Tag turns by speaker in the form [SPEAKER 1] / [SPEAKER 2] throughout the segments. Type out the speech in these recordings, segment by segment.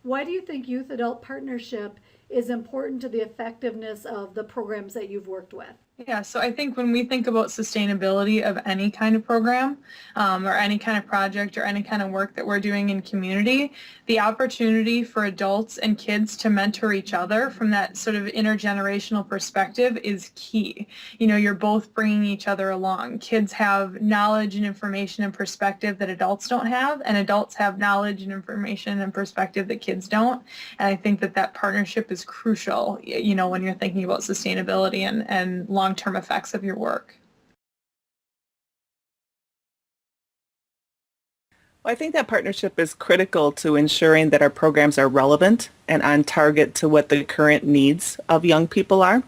[SPEAKER 1] Why do you think youth adult partnership is important to the effectiveness of the programs that you've worked with?
[SPEAKER 2] Yeah, so I think when we think about sustainability of any kind of program or any kind of project or any kind of work that we're doing in community, the opportunity for adults and kids to mentor each other from that sort of intergenerational perspective is key. You know, you're both bringing each other along. Kids have knowledge and information and perspective that adults don't have, and adults have knowledge and information and perspective that kids don't. And I think that that partnership is crucial, you know, when you're thinking about sustainability and long-term effects of your work.
[SPEAKER 3] Well, I think that partnership is critical to ensuring that our programs are relevant and on target to what the current needs of young people are.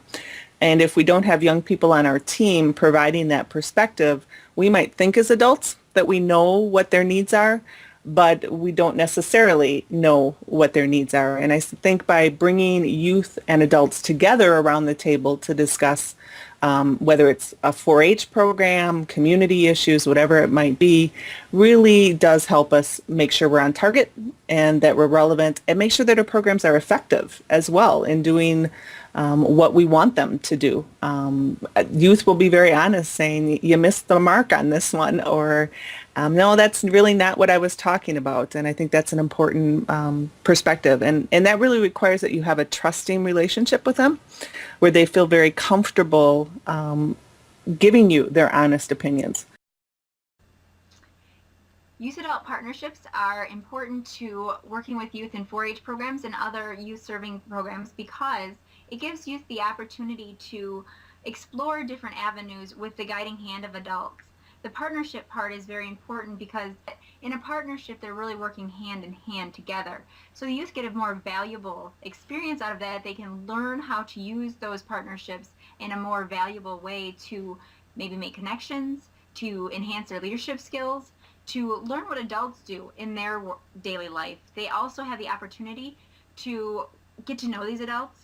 [SPEAKER 3] And if we don't have young people on our team providing that perspective, we might think as adults that we know what their needs are, but we don't necessarily know what their needs are. And I think by bringing youth and adults together around the table to discuss whether it's a 4-H program, community issues, whatever it might be, really does help us make sure we're on target and that we're relevant and make sure that our programs are effective as well in doing what we want them to do. Youth will be very honest saying, you missed the mark on this one, or no, that's really not what I was talking about. And I think that's an important perspective. And that really requires that you have a trusting relationship with them where they feel very comfortable giving you their honest opinions.
[SPEAKER 4] Youth adult partnerships are important to working with youth in 4-H programs and other youth serving programs because it gives youth the opportunity to explore different avenues with the guiding hand of adults. The partnership part is very important because in a partnership they're really working hand in hand together. So the youth get a more valuable experience out of that. They can learn how to use those partnerships in a more valuable way to maybe make connections, to enhance their leadership skills, to learn what adults do in their daily life. They also have the opportunity to get to know these adults,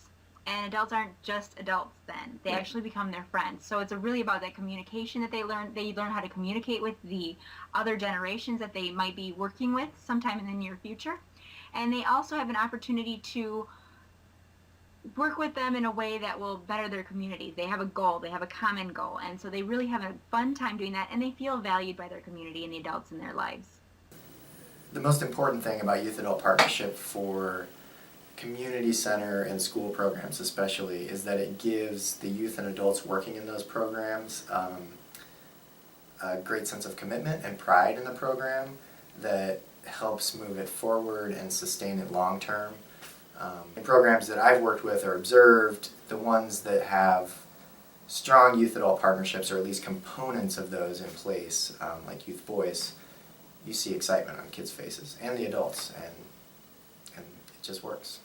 [SPEAKER 4] and adults aren't just adults then. They actually become their friends. So it's really about that communication that they learn. They learn how to communicate with the other generations that they might be working with sometime in the near future. And they also have an opportunity to work with them in a way that will better their community. They have a goal, they have a common goal, and so they really have a fun time doing that, and they feel valued by their community and the adults in their lives.
[SPEAKER 5] The most important thing about youth adult partnership for community center and school programs especially is that it gives the youth and adults working in those programs a great sense of commitment and pride in the program that helps move it forward and sustain it long term. In programs that I've worked with or observed, the ones that have strong youth adult partnerships, or at least components of those in place, like Youth Voice, you see excitement on kids' faces and the adults, and it just works.